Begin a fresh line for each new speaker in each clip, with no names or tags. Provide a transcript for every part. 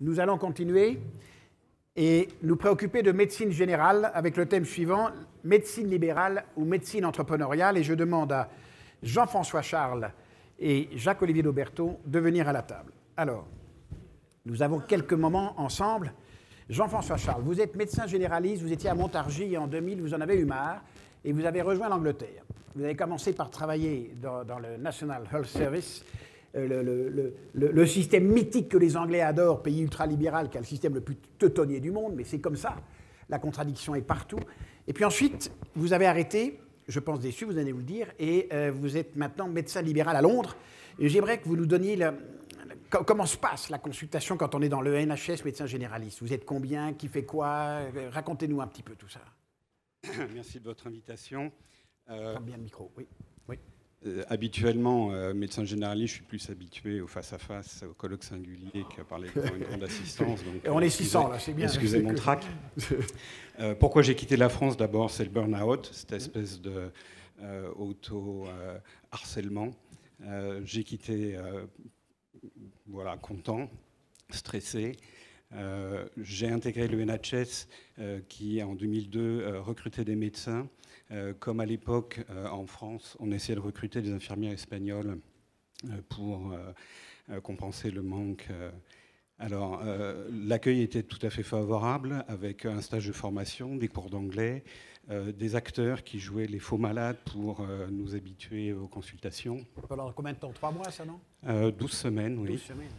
Nous allons continuer et nous préoccuper de médecine générale avec le thème suivant, médecine libérale ou médecine entrepreneuriale. Et je demande à Jean-François Charles et Jacques-Olivier Dauberteau de venir à la table. Alors, nous avons quelques moments ensemble. Jean-François Charles, vous êtes médecin généraliste, vous étiez à Montargis en 2000, vous en avez eu marre et vous avez rejoint l'Angleterre. Vous avez commencé par travailler dans le National Health Service, le système mythique que les Anglais adorent, pays ultralibéral, qui est le système le plus teutonnier du monde, mais c'est comme ça, la contradiction est partout. Et puis ensuite, vous avez arrêté, je pense déçu, vous allez vous le dire, et vous êtes maintenant médecin libéral à Londres. Et j'aimerais que vous nous donniez comment se passe la consultation quand on est dans le NHS médecin généraliste. Vous êtes combien, qui fait quoi? Racontez-nous un petit peu tout ça.
Merci de votre invitation.
Bien le micro, oui.
Habituellement, médecin généraliste, je suis plus habitué au face-à-face, au colloque singulier qu'à parler devant une grande assistance. Donc,
on est 600 là, c'est bien.
Excusez mon trac. Pourquoi j'ai quitté la France? D'abord, c'est le burn-out, cette espèce de auto-harcèlement. J'ai quitté, voilà, content, stressé. J'ai intégré le NHS qui, en 2002, recrutait des médecins. Comme à l'époque, en France, on essayait de recruter des infirmières espagnoles pour compenser le manque. Alors, l'accueil était tout à fait favorable, avec un stage de formation, des cours d'anglais, des acteurs qui jouaient les faux malades pour nous habituer aux consultations.
Pendant combien de temps? 3 mois, ça, non?
12 semaines, oui.
12 semaines.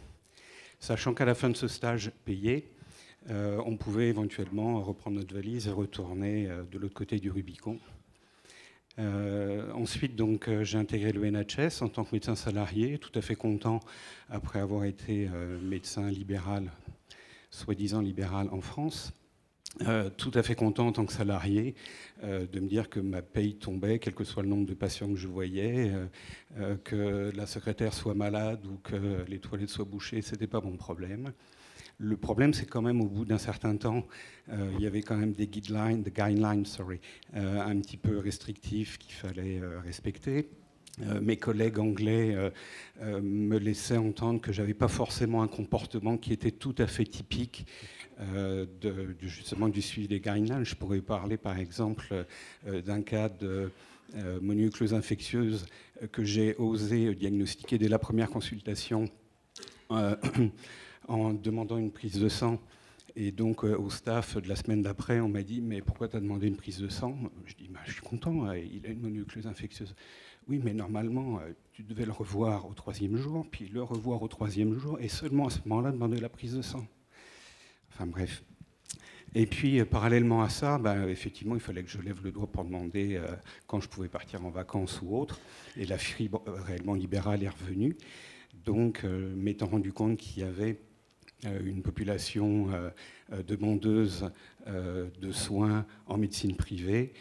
Sachant qu'à la fin de ce stage payé, on pouvait éventuellement reprendre notre valise et retourner de l'autre côté du Rubicon. Ensuite, donc, j'ai intégré le NHS en tant que médecin salarié, tout à fait content, après avoir été médecin libéral, soi-disant libéral en France, tout à fait content en tant que salarié de me dire que ma paye tombait, quel que soit le nombre de patients que je voyais, que la secrétaire soit malade ou que les toilettes soient bouchées, ce n'était pas mon problème. Le problème, c'est quand même au bout d'un certain temps, il y avait quand même des guidelines, un petit peu restrictifs qu'il fallait respecter. Mes collègues anglais me laissaient entendre que je n'avais pas forcément un comportement qui était tout à fait typique justement du suivi des guidelines. Je pourrais parler par exemple d'un cas de mononucléose infectieuse que j'ai osé diagnostiquer dès la première consultation en demandant une prise de sang. Et donc, au staff de la semaine d'après, on m'a dit « Mais pourquoi tu as demandé une prise de sang ?» Je dis « Je suis content, il a une mononucléose infectieuse. » « Oui, mais normalement, tu devais le revoir au 3e jour, puis le revoir au 3e jour, et seulement à ce moment-là, demander la prise de sang. » Enfin bref. Et puis, parallèlement à ça, effectivement, il fallait que je lève le doigt pour demander quand je pouvais partir en vacances ou autre. Et la fibre réellement libérale est revenue. Donc, m'étant rendu compte qu'il y avait une population demandeuse de soins en médecine privée,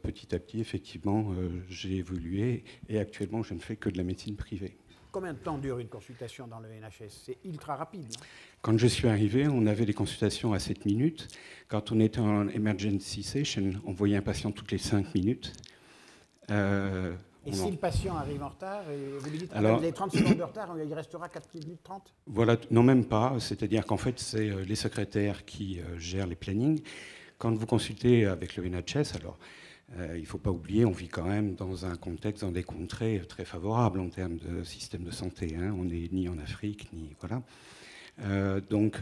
petit à petit, effectivement, j'ai évolué et actuellement, je ne fais que de la médecine privée.
Combien de temps dure une consultation dans le NHS? C'est ultra rapide, non?
Quand je suis arrivé, on avait des consultations à 7 minutes. Quand on était en emergency session, on voyait un patient toutes les 5 minutes.
Et si le patient arrive en retard, vous lui dites vous avez 30 secondes de retard, il restera 4 minutes 30?
Voilà, non, même pas. C'est-à-dire qu'en fait, c'est les secrétaires qui gèrent les plannings. Quand vous consultez avec le NHS, alors, il ne faut pas oublier, on vit quand même dans un contexte, dans des contrées très favorables en termes de système de santé. Hein. On n'est ni en Afrique, ni... Voilà. Donc,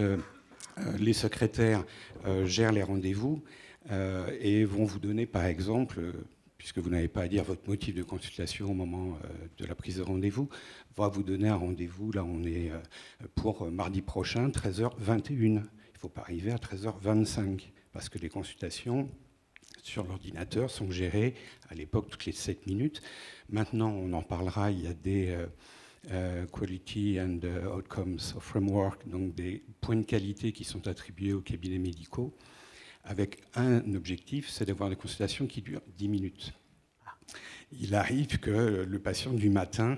les secrétaires gèrent les rendez-vous et vont vous donner, par exemple... puisque vous n'avez pas à dire votre motif de consultation au moment de la prise de rendez-vous, va vous donner un rendez-vous, là on est pour mardi prochain, 13h21. Il ne faut pas arriver à 13h25, parce que les consultations sur l'ordinateur sont gérées, à l'époque, toutes les 7 minutes. Maintenant, on en parlera, il y a des Quality and Outcomes Framework, donc des points de qualité qui sont attribués aux cabinets médicaux, avec un objectif, c'est d'avoir des consultations qui durent 10 minutes. Il arrive que le patient du matin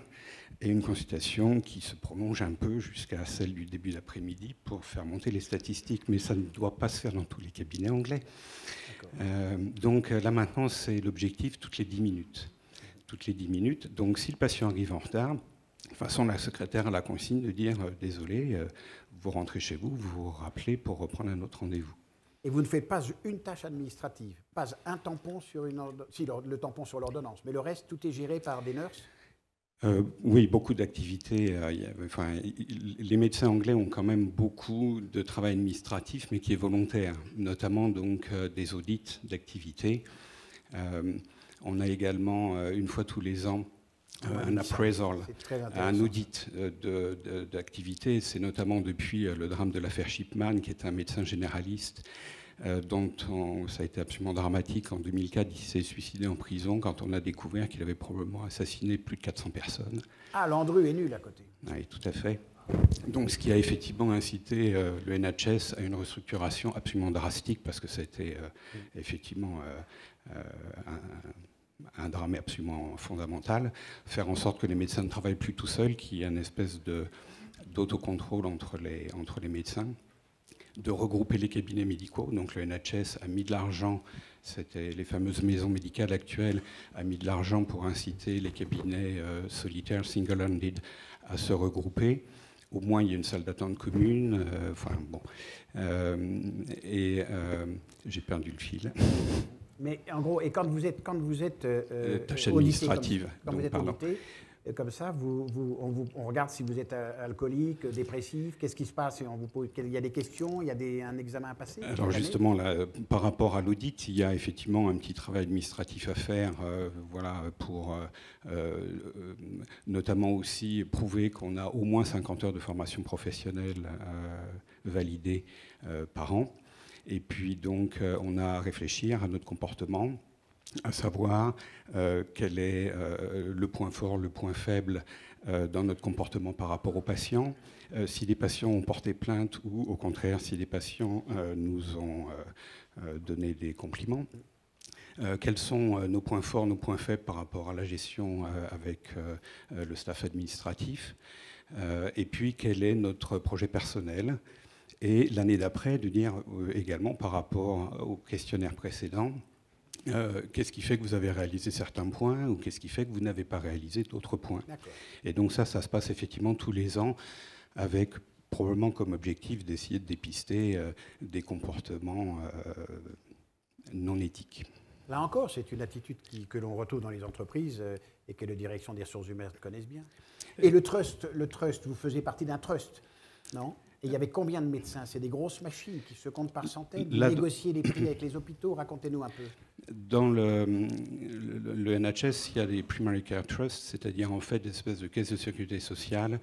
ait une consultation qui se prolonge un peu jusqu'à celle du début d'après-midi pour faire monter les statistiques, mais ça ne doit pas se faire dans tous les cabinets anglais. Donc là maintenant, c'est l'objectif toutes les 10 minutes. Toutes les 10 minutes. Donc si le patient arrive en retard, il toute façon, la secrétaire a la consigne de dire désolé, vous rentrez chez vous, vous vous rappelez pour reprendre un autre rendez-vous.
Et vous ne faites pas une tâche administrative, pas un tampon sur une ordonnance, si le tampon sur l'ordonnance, mais le reste, tout est géré par des nurses?
Oui, beaucoup d'activités. Les médecins anglais ont quand même beaucoup de travail administratif, mais qui est volontaire, notamment donc des audits d'activités. On a également, une fois tous les ans, un appraisal, un audit d'activité. C'est notamment depuis le drame de l'affaire Shipman, qui est un médecin généraliste, dont ça a été absolument dramatique. En 2004, il s'est suicidé en prison quand on a découvert qu'il avait probablement assassiné plus de 400 personnes.
Ah, Landru est nul à côté.
Oui, tout à fait. Donc, ce qui a effectivement incité le NHS à une restructuration absolument drastique, parce que c'était effectivement un drame absolument fondamental, faire en sorte que les médecins ne travaillent plus tout seuls, qu'il y ait une espèce d'autocontrôle entre les médecins, de regrouper les cabinets médicaux. Donc le NHS a mis de l'argent, c'était les fameuses maisons médicales actuelles, a mis de l'argent pour inciter les cabinets solitaires, single-handed, à se regrouper. Au moins, il y a une salle d'attente commune. J'ai perdu le fil.
Mais en gros, et quand vous êtes
tâches administratives.
Quand vous êtes audité, comme ça, on regarde si vous êtes alcoolique, dépressif, qu'est-ce qui se passe, et on vous pose, il y a des questions, il y a un examen à passer.
Alors justement, là, par rapport à l'audit, il y a effectivement un petit travail administratif à faire, pour notamment aussi prouver qu'on a au moins 50 heures de formation professionnelle validées par an. Et puis donc, on a à réfléchir à notre comportement, à savoir quel est le point fort, le point faible dans notre comportement par rapport aux patients, si les patients ont porté plainte ou au contraire si les patients nous ont donné des compliments. Quels sont nos points forts, nos points faibles par rapport à la gestion avec le staff administratif, et puis quel est notre projet personnel. Et l'année d'après, de dire également par rapport au questionnaire précédent, qu'est-ce qui fait que vous avez réalisé certains points ou qu'est-ce qui fait que vous n'avez pas réalisé d'autres points. Et donc ça se passe effectivement tous les ans avec probablement comme objectif d'essayer de dépister des comportements non éthiques.
Là encore, c'est une attitude que l'on retrouve dans les entreprises et que les directions des ressources humaines connaissent bien. Et le trust, vous faisiez partie d'un trust, non ? Et il y avait combien de médecins? C'est des grosses machines qui se comptent par centaines. Vous négociez les prix avec les hôpitaux. Racontez-nous un peu.
Dans le NHS, il y a des Primary Care Trusts, c'est-à-dire en fait des espèces de caisses de sécurité sociale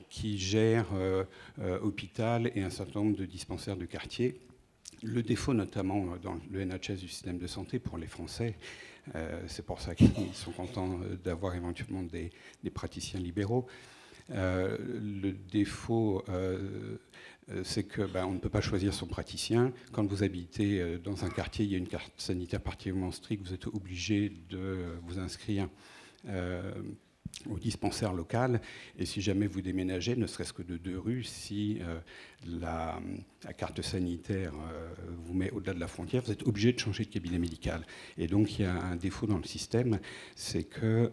qui gèrent hôpital et un certain nombre de dispensaires de quartier. Le défaut notamment dans le NHS du système de santé pour les Français, c'est pour ça qu'ils sont contents d'avoir éventuellement des praticiens libéraux. Le défaut, c'est qu'on ne peut pas choisir son praticien. Quand vous habitez dans un quartier, il y a une carte sanitaire particulièrement stricte, vous êtes obligé de vous inscrire au dispensaire local. Et si jamais vous déménagez, ne serait-ce que de 2 rues, si la carte sanitaire vous met au-delà de la frontière, vous êtes obligé de changer de cabinet médical. Et donc il y a un défaut dans le système, c'est que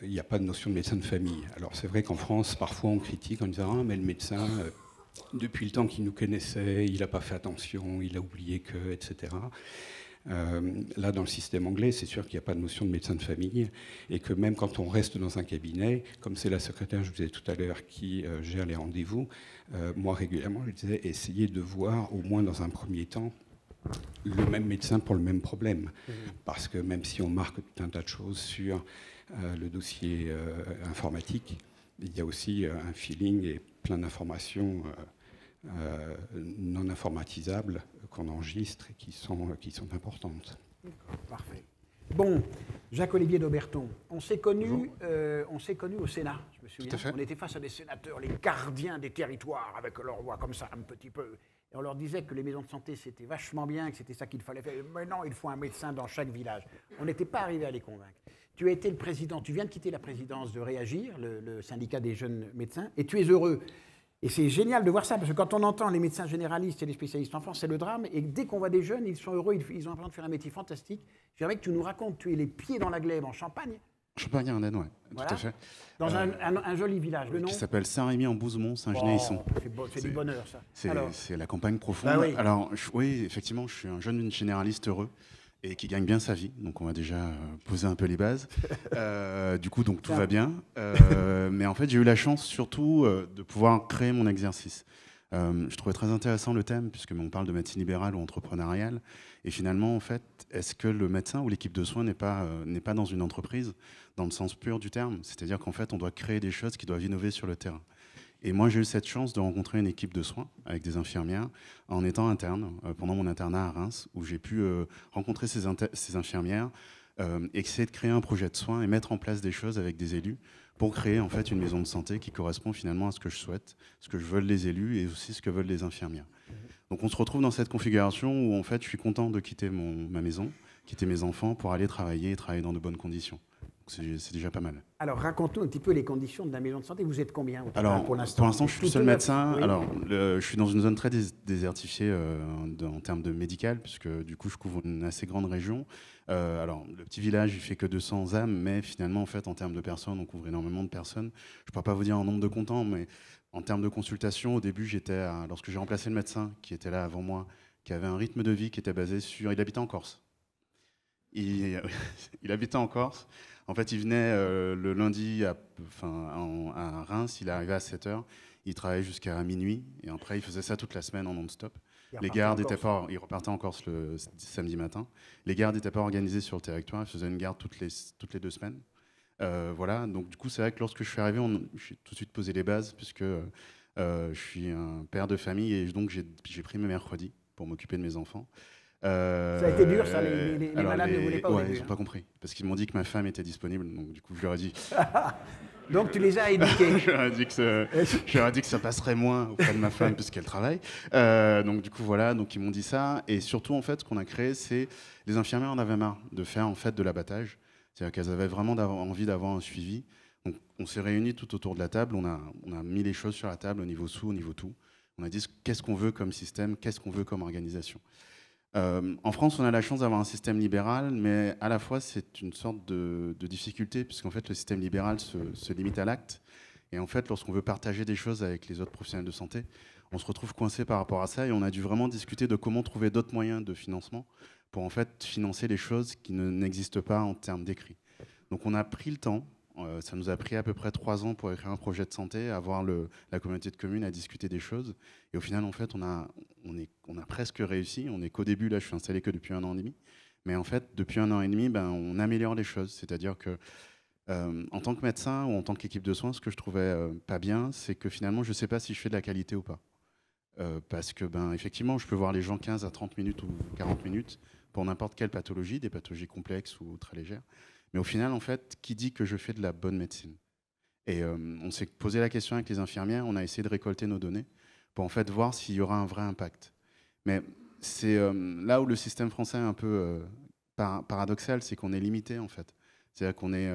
il n'y a pas de notion de médecin de famille. Alors c'est vrai qu'en France, parfois on critique en disant « Ah, mais le médecin, depuis le temps qu'il nous connaissait, il n'a pas fait attention, il a oublié que, etc. » Là, dans le système anglais, c'est sûr qu'il n'y a pas de notion de médecin de famille et que même quand on reste dans un cabinet, comme c'est la secrétaire, je vous disais tout à l'heure, qui gère les rendez-vous, moi régulièrement, je disais essayez de voir au moins dans un premier temps le même médecin pour le même problème. Parce que même si on marque tout un tas de choses sur le dossier informatique, il y a aussi un feeling et plein d'informations non informatisables qu'on enregistre et qui sont importantes.
Parfait. Bon, Jacques-Olivier d'Auberton, on s'est connus au Sénat, je me souviens. On était face à des sénateurs, les gardiens des territoires, avec leur voix comme ça, un petit peu. Et on leur disait que les maisons de santé, c'était vachement bien, que c'était ça qu'il fallait faire. Mais non, il faut un médecin dans chaque village. On n'était pas arrivé à les convaincre. Tu as été le président, tu viens de quitter la présidence de Réagir, le syndicat des jeunes médecins, et tu es heureux. Et c'est génial de voir ça, parce que quand on entend les médecins généralistes et les spécialistes en France, c'est le drame. Et dès qu'on voit des jeunes, ils sont heureux, ils ont l'impression de faire un métier fantastique. J'aimerais que tu nous racontes, tu es les pieds dans la glèbe en Champagne,
Champagne-Ardenne, ouais,
Voilà.
tout à fait.
Dans un joli village, le nom
qui s'appelle Saint-Rémy-en-Bouzemont, Saint-Genis-Isson.
C'est du bonheur, ça.
C'est la campagne profonde.
Bah oui.
Alors, oui, effectivement, je suis un jeune généraliste heureux et qui gagne bien sa vie. Donc, on va déjà poser un peu les bases. Du coup, donc, tout va bien. Mais en fait, j'ai eu la chance surtout de pouvoir créer mon exercice. Je trouvais très intéressant le thème, puisque on parle de médecine libérale ou entrepreneuriale. Et finalement, en fait, est-ce que le médecin ou l'équipe de soins n'est pas dans une entreprise, dans le sens pur du terme? C'est-à-dire qu'en fait, on doit créer des choses qui doivent innover sur le terrain. Et moi, j'ai eu cette chance de rencontrer une équipe de soins avec des infirmières en étant interne pendant mon internat à Reims, où j'ai pu rencontrer ces infirmières, essayer de créer un projet de soins et mettre en place des choses avec des élus pour créer en fait une maison de santé qui correspond finalement à ce que je souhaite, ce que veulent les élus et aussi ce que veulent les infirmières. Donc on se retrouve dans cette configuration où en fait je suis content de quitter ma maison, quitter mes enfants pour aller travailler et travailler dans de bonnes conditions. C'est déjà pas mal.
Alors, raconte-nous un petit peu les conditions de la maison de santé. Vous êtes combien
Alors, pour l'instant, je suis le seul médecin.
Oui.
Alors, je suis dans une zone très désertifiée en termes de médical, puisque du coup, je couvre une assez grande région. Alors, le petit village, il fait que 200 âmes, mais finalement, en fait, en termes de personnes, on couvre énormément de personnes. Je ne pourrais pas vous dire un nombre de comptants, mais en termes de consultation, au début, lorsque j'ai remplacé le médecin qui était là avant moi, qui avait un rythme de vie qui était basé sur... Il habitait en Corse. Il habitait en Corse. En fait, il venait le lundi à Reims, il arrivait à 7h, il travaillait jusqu'à minuit, et après, il faisait ça toute la semaine en non-stop. Il repartait en Corse le samedi matin. Les gardes n'étaient pas organisées sur le territoire, il faisait une garde toutes les 2 semaines. Voilà, donc du coup, c'est vrai que lorsque je suis arrivé, j'ai tout de suite posé les bases, puisque je suis un père de famille, et donc j'ai pris mes mercredis pour m'occuper de mes enfants.
Ça a été dur, ça, les malades ne voulaient pas au début.
Ils n'ont pas compris, parce qu'ils m'ont dit que ma femme était disponible, donc du coup je leur ai dit...
Donc tu les as éduqués.
je leur ai dit que ça passerait moins auprès de ma femme puisqu'elle travaille. Donc du coup voilà, donc ils m'ont dit ça, et surtout en fait ce qu'on a créé, c'est les infirmières en avaient marre de faire en fait de l'abattage, c'est-à-dire qu'elles avaient vraiment envie d'avoir un suivi. Donc on s'est réunis tout autour de la table, on a mis les choses sur la table au niveau au niveau tout. On a dit qu'est-ce qu'on veut comme système, qu'est-ce qu'on veut comme organisation. En France, on a la chance d'avoir un système libéral, mais à la fois, c'est une sorte de difficulté, puisqu'en fait, le système libéral se limite à l'acte. Et en fait, lorsqu'on veut partager des choses avec les autres professionnels de santé, on se retrouve coincé par rapport à ça, et on a dû vraiment discuter de comment trouver d'autres moyens de financement pour en fait financer les choses qui n'existent pas en termes d'écrit. Donc on a pris le temps. Ça nous a pris à peu près 3 ans pour écrire un projet de santé, avoir la communauté de communes, à discuter des choses. Et au final, en fait, on a presque réussi. On n'est qu'au début, là, je suis installé que depuis 1 an et demi. Mais en fait, depuis 1 an et demi, on améliore les choses. C'est-à-dire que, en tant que médecin ou en tant qu'équipe de soins, ce que je trouvais pas bien, c'est que finalement, je ne sais pas si je fais de la qualité ou pas. Parce que, effectivement, je peux voir les gens 15 à 30 minutes ou 40 minutes pour n'importe quelle pathologie, des pathologies complexes ou très légères. Mais au final, en fait, qui dit que je fais de la bonne médecine? Et on s'est posé la question avec les infirmières, on a essayé de récolter nos données pour en fait voir s'il y aura un vrai impact. Mais c'est là où le système français est un peu paradoxal, c'est qu'on est limité en fait. C'est-à-dire qu'on est...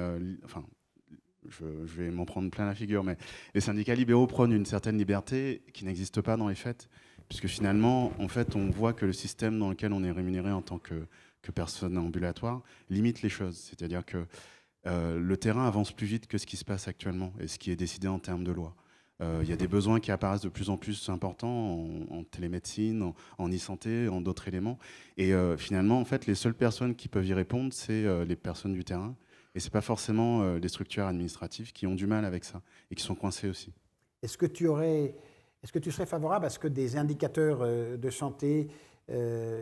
je vais m'en prendre plein la figure, mais les syndicats libéraux prônent une certaine liberté qui n'existe pas dans les faits, puisque finalement, en fait, on voit que le système dans lequel on est rémunéré en tant que personne ambulatoire limite les choses. C'est-à-dire que le terrain avance plus vite que ce qui se passe actuellement et ce qui est décidé en termes de loi. Il y a des besoins qui apparaissent de plus en plus importants en télémédecine, en e-santé, en d'autres éléments. Et finalement, en fait, les seules personnes qui peuvent y répondre, c'est les personnes du terrain. Et ce n'est pas forcément les structures administratives qui ont du mal avec ça et qui sont coincées aussi.
Est-ce que tu serais favorable à ce que des indicateurs de santé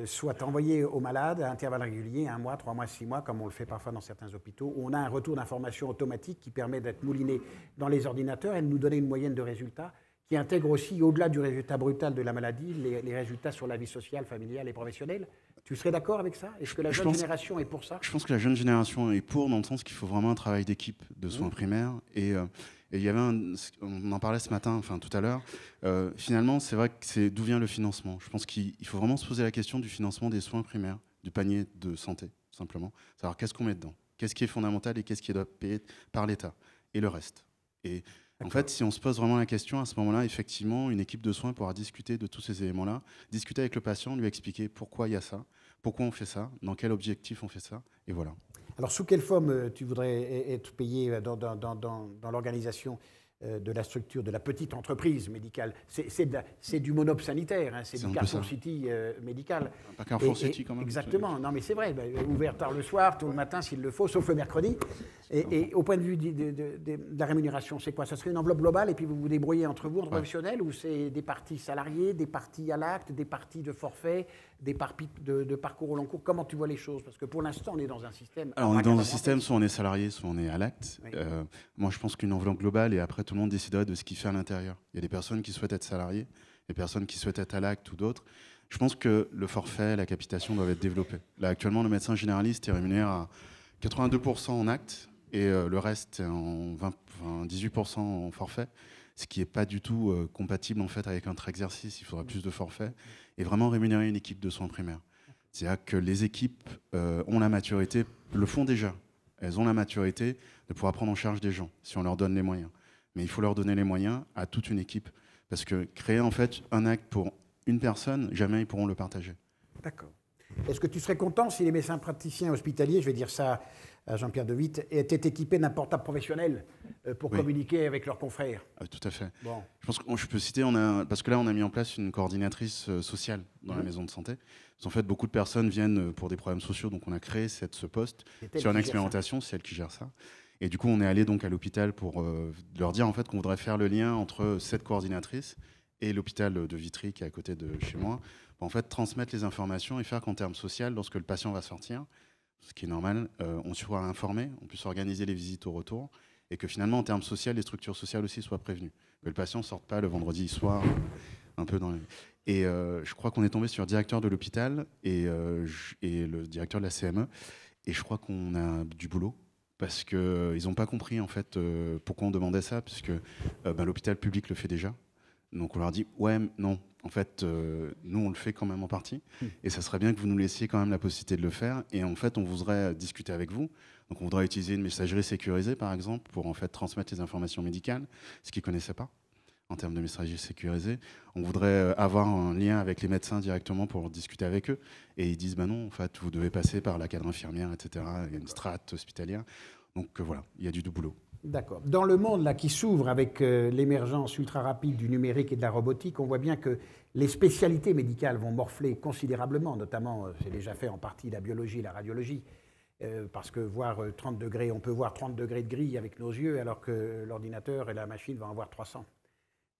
soit envoyé aux malades à intervalles réguliers, 1 mois, 3 mois, 6 mois, comme on le fait parfois dans certains hôpitaux, où on a un retour d'information automatique qui permet d'être mouliné dans les ordinateurs et de nous donner une moyenne de résultats qui intègre aussi, au-delà du résultat brutal de la maladie, les résultats sur la vie sociale, familiale et professionnelle. Tu serais d'accord avec ça? Est-ce que la jeune génération est pour ça?
Je pense que la jeune génération est pour, dans le sens qu'il faut vraiment un travail d'équipe de soins primaires. Et il y avait on en parlait ce matin, enfin tout à l'heure. Finalement, c'est vrai que c'est d'où vient le financement. Je pense qu'il faut vraiment se poser la question du financement des soins primaires, du panier de santé, tout simplement. Savoir qu'est-ce qu'on met dedans, qu'est-ce qui est fondamental et qu'est-ce qui doit payer par l'État, et le reste. Et en fait, si on se pose vraiment la question, à ce moment-là, effectivement, une équipe de soins pourra discuter de tous ces éléments-là, discuter avec le patient, lui expliquer pourquoi il y a ça, pourquoi on fait ça, dans quel objectif on fait ça, et voilà.
Alors, sous quelle forme tu voudrais être payé dans l'organisation de la structure de la petite entreprise médicale? C'est du monop sanitaire, hein, c'est du Carrefour City médical.
Pas Carrefour City quand même.
Exactement, non mais c'est vrai, ouvert tard le soir, tôt le matin s'il le faut, sauf le mercredi. Et au point de vue de la rémunération, c'est quoi? Ça serait une enveloppe globale et puis vous vous débrouillez entre vous, entre professionnels, ou c'est des parties salariées, des parties à l'acte, des parties de forfait, des parties de parcours au long cours? Comment tu vois les choses? Parce que pour l'instant, on est dans un système...
Alors, on est dans un système, soit on est salarié, soit on est à l'acte. Oui. Moi, je pense qu'une enveloppe globale, et après, tout le monde déciderait de ce qu'il fait à l'intérieur. Il y a des personnes qui souhaitent être salariées, des personnes qui souhaitent être à l'acte ou d'autres. Je pense que le forfait, la capitation doivent être développés. Là, actuellement, le médecin généraliste est rémunéré à 82% en acte et le reste en 18% en forfait, ce qui n'est pas du tout compatible en fait avec notre exercice. Il faudra plus de forfaits et vraiment rémunérer une équipe de soins primaires. C'est-à-dire que les équipes ont la maturité, le font déjà. Elles ont la maturité de pouvoir prendre en charge des gens si on leur donne les moyens. Mais il faut leur donner les moyens à toute une équipe. Parce que créer en fait un acte pour une personne, jamais ils pourront le partager.
D'accord. Est-ce que tu serais content si les médecins praticiens hospitaliers, je vais dire ça à Jean-Pierre De Witte, étaient équipés d'un portable professionnel pour communiquer avec leurs confrères?
Tout à fait.
Bon.
Je pense que je peux citer, parce que là on a mis en place une coordinatrice sociale dans la maison de santé. En fait, beaucoup de personnes viennent pour des problèmes sociaux, donc on a créé ce poste sur une expérimentation, c'est elle qui gère ça. Et du coup, on est allé donc à l'hôpital pour leur dire en fait qu'on voudrait faire le lien entre cette coordinatrice et l'hôpital de Vitry qui est à côté de chez moi, pour en fait transmettre les informations et faire qu'en termes sociaux, lorsque le patient va sortir, ce qui est normal, on soit informé, on puisse organiser les visites au retour, et que finalement, en termes sociaux, les structures sociales aussi soient prévenues. Que le patient ne sorte pas le vendredi soir, un peu dans les... Et je crois qu'on est tombé sur le directeur de l'hôpital et le directeur de la CME, et je crois qu'on a du boulot, parce qu'ils n'ont pas compris en fait pourquoi on demandait ça, puisque l'hôpital public le fait déjà. Donc on leur dit ouais, non, en fait, nous on le fait quand même en partie, et ça serait bien que vous nous laissiez quand même la possibilité de le faire. Et en fait, on voudrait discuter avec vous. Donc on voudrait utiliser une messagerie sécurisée, par exemple, pour en fait transmettre les informations médicales, ce qu'ils connaissaient pas en termes de messagerie sécurisée. On voudrait avoir un lien avec les médecins directement pour discuter avec eux. Et ils disent bah non, en fait, vous devez passer par la cadre infirmière, etc. Il y a une strate hospitalière. Donc voilà, il y a du boulot.
D'accord. Dans le monde là, qui s'ouvre avec l'émergence ultra rapide du numérique et de la robotique, on voit bien que les spécialités médicales vont morfler considérablement, notamment, c'est déjà fait en partie la biologie et la radiologie, parce que voir 30 degrés, on peut voir 30 degrés de gris avec nos yeux, alors que l'ordinateur et la machine vont en voir 300.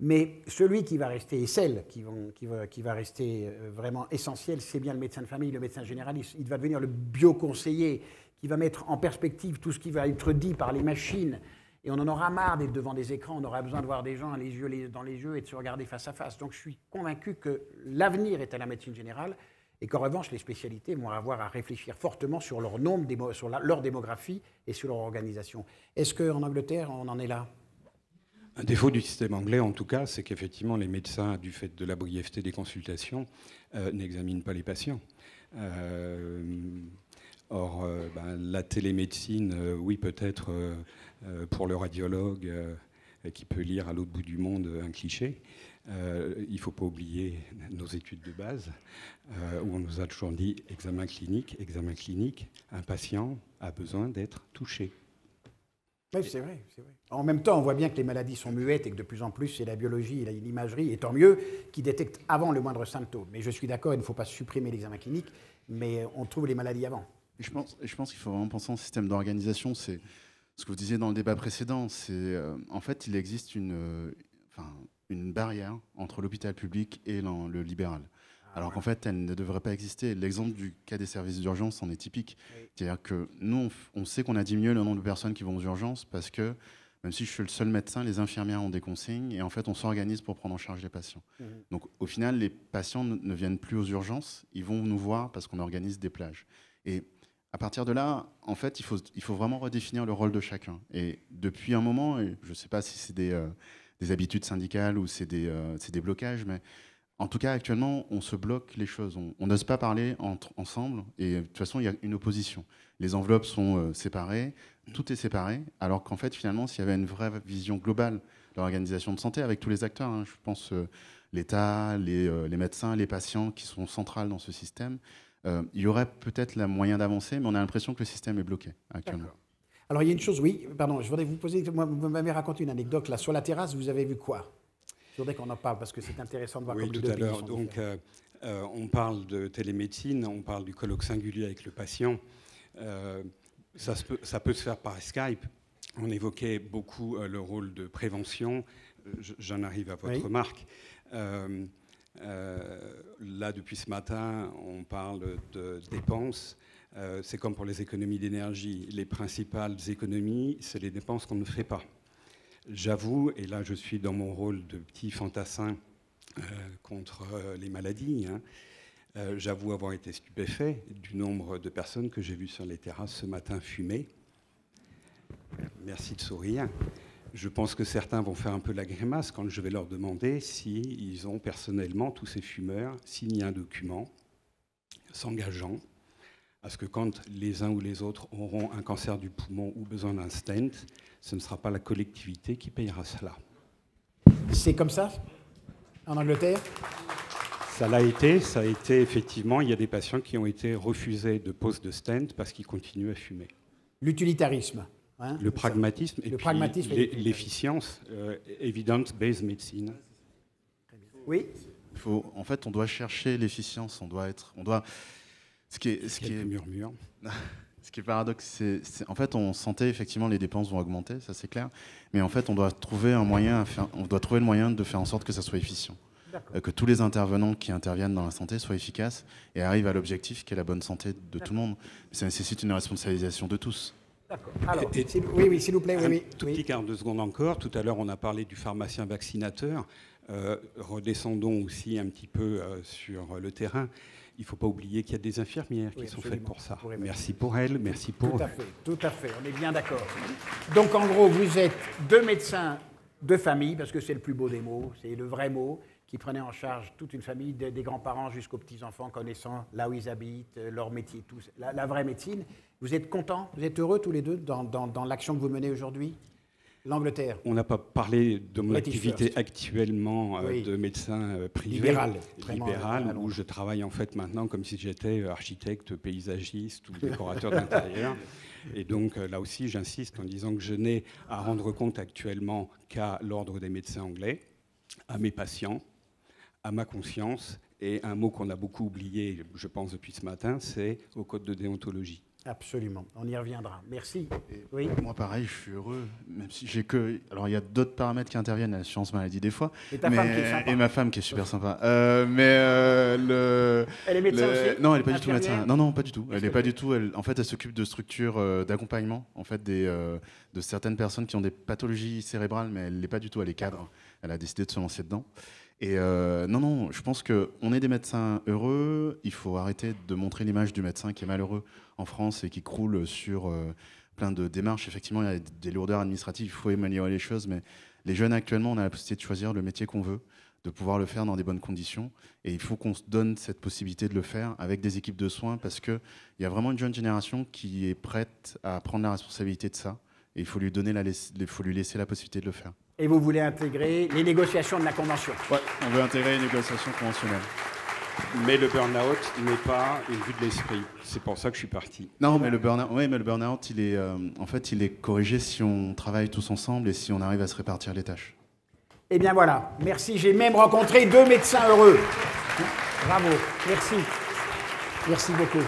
Mais celui qui va rester, et celle qui va rester vraiment essentiel, c'est bien le médecin de famille, le médecin généraliste. Il va devenir le bioconseiller qui va mettre en perspective tout ce qui va être dit par les machines. Et on en aura marre d'être devant des écrans, on aura besoin de voir des gens les yeux dans les yeux et de se regarder face à face. Donc je suis convaincu que l'avenir est à la médecine générale et qu'en revanche, les spécialités vont avoir à réfléchir fortement sur leur nombre, sur leur démographie et sur leur organisation. Est-ce qu'en Angleterre, on en est là ?
Un défaut du système anglais, en tout cas, c'est qu'effectivement, les médecins, du fait de la brièveté des consultations, n'examinent pas les patients. Or, la télémédecine, oui, peut-être pour le radiologue qui peut lire à l'autre bout du monde un cliché. Il ne faut pas oublier nos études de base, où on nous a toujours dit examen clinique, un patient a besoin d'être touché.
Oui, c'est vrai, c'est vrai. En même temps, on voit bien que les maladies sont muettes et que de plus en plus, c'est la biologie et l'imagerie, et tant mieux, qui détectent avant le moindre symptôme. Mais je suis d'accord, il ne faut pas supprimer l'examen clinique, mais on trouve les maladies avant.
Je pense qu'il faut vraiment penser en système d'organisation. C'est ce que vous disiez dans le débat précédent. C'est en fait, il existe une barrière entre l'hôpital public et le libéral. Alors qu'en fait, elle ne devrait pas exister. L'exemple du cas des services d'urgence en est typique. Oui. C'est-à-dire que nous, on sait qu'on a diminué le nombre de personnes qui vont aux urgences parce que, même si je suis le seul médecin, les infirmières ont des consignes et en fait, on s'organise pour prendre en charge les patients. Mmh. Donc, au final, les patients ne viennent plus aux urgences, ils vont nous voir parce qu'on organise des plages. Et à partir de là, en fait, il faut vraiment redéfinir le rôle de chacun. Et depuis un moment, et je ne sais pas si c'est des habitudes syndicales ou c'est des blocages, mais en tout cas, actuellement, on se bloque les choses. On n'ose pas parler ensemble. Et de toute façon, il y a une opposition. Les enveloppes sont séparées. Tout est séparé. Alors qu'en fait, finalement, s'il y avait une vraie vision globale de l'organisation de santé avec tous les acteurs, je pense l'État, les médecins, les patients qui sont centrales dans ce système, il y aurait peut-être le moyen d'avancer, mais on a l'impression que le système est bloqué actuellement.
Alors, il y a une chose, oui, pardon, je voudrais vous poser, vous m'avez raconté une anecdote, là, sur la terrasse, vous avez vu quoi? Je voudrais qu'on en parle, parce que c'est intéressant de voir
oui,
comment
tout à l'heure. Donc, on parle de télémédecine, on parle du colloque singulier avec le patient. Ça peut se faire par Skype. On évoquait beaucoup le rôle de prévention. J'en arrive à votre remarque. Là, depuis ce matin, on parle de dépenses. C'est comme pour les économies d'énergie. Les principales économies, c'est les dépenses qu'on ne fait pas. J'avoue, et là je suis dans mon rôle de petit fantassin contre les maladies, j'avoue avoir été stupéfait du nombre de personnes que j'ai vues sur les terrasses ce matin fumer. Merci de sourire. Je pense que certains vont faire un peu la grimace quand je vais leur demander s'ils ont personnellement, tous ces fumeurs, signé un document s'engageant à ce que quand les uns ou les autres auront un cancer du poumon ou besoin d'un stent, ce ne sera pas la collectivité qui payera cela.
C'est comme ça, en Angleterre?
Ça a été effectivement, il y a des patients qui ont été refusés de pose de stent parce qu'ils continuent à fumer.
L'utilitarisme. Hein,
le pragmatisme
et
l'efficience, evidence-based medicine.
Oui.
En fait, on doit chercher l'efficience, ce qui est paradoxe, c'est en fait, on sentait effectivement les dépenses vont augmenter, ça c'est clair, mais en fait, on doit trouver le moyen de faire en sorte que ça soit efficient, que tous les intervenants qui interviennent dans la santé soient efficaces et arrivent à l'objectif qui est la bonne santé de tout le monde. Ça nécessite une responsabilisation de tous.
D'accord. Alors, oui, s'il vous plaît.
Un tout petit quart de seconde encore. Tout à l'heure, on a parlé du pharmacien vaccinateur. Redescendons aussi un petit peu sur le terrain. Il ne faut pas oublier qu'il y a des infirmières qui sont faites pour ça. Merci pour elles, merci pour eux.
Tout à fait, on est bien d'accord. Donc en gros, vous êtes deux médecins de famille, parce que c'est le plus beau des mots, c'est le vrai mot, qui prenaient en charge toute une famille, des grands-parents jusqu'aux petits-enfants, connaissant là où ils habitent, leur métier, tout, la vraie médecine. Vous êtes contents, vous êtes heureux tous les deux dans l'action que vous menez aujourd'hui? L'Angleterre.
On n'a pas parlé de mon activité actuellement de médecin privé, libéral, où je travaille en fait maintenant comme si j'étais architecte, paysagiste ou décorateur d'intérieur. Et donc là aussi, j'insiste en disant que je n'ai à rendre compte actuellement qu'à l'ordre des médecins anglais, à mes patients, à ma conscience, et un mot qu'on a beaucoup oublié, je pense, depuis ce matin, c'est au code de déontologie.
Absolument, on y reviendra. Merci.
Oui. Moi, pareil, je suis heureux, même si j'ai que... Alors, il y a d'autres paramètres qui interviennent à l'assurance maladie des fois.
Et ta femme qui est sympa.
Et ma femme qui est super sympa.
Elle est médecin aussi?
Non, elle n'est pas du tout médecin. Non, pas du tout. Elle n'est pas du tout. En fait, elle s'occupe de structures d'accompagnement, en fait, de certaines personnes qui ont des pathologies cérébrales, mais elle n'est pas du tout. Elle est cadre. Elle a décidé de se lancer dedans. Et non, je pense qu'on est des médecins heureux. Il faut arrêter de montrer l'image du médecin qui est malheureux en France et qui croule sur plein de démarches. Effectivement, il y a des lourdeurs administratives, il faut améliorer les choses, mais les jeunes actuellement, on a la possibilité de choisir le métier qu'on veut, de pouvoir le faire dans des bonnes conditions. Et il faut qu'on se donne cette possibilité de le faire avec des équipes de soins parce qu'il y a vraiment une jeune génération qui est prête à prendre la responsabilité de ça. Et il faut lui laisser la possibilité de le faire.
Et vous voulez intégrer les négociations de la Convention?
Oui, on veut intégrer les négociations conventionnelles.
Mais le burn-out n'est pas une vue de l'esprit. C'est pour ça que je suis parti.
Non, mais le burn-out, il est corrigé si on travaille tous ensemble et si on arrive à se répartir les tâches.
Eh bien voilà, merci. J'ai même rencontré deux médecins heureux. Bravo, merci. Merci beaucoup.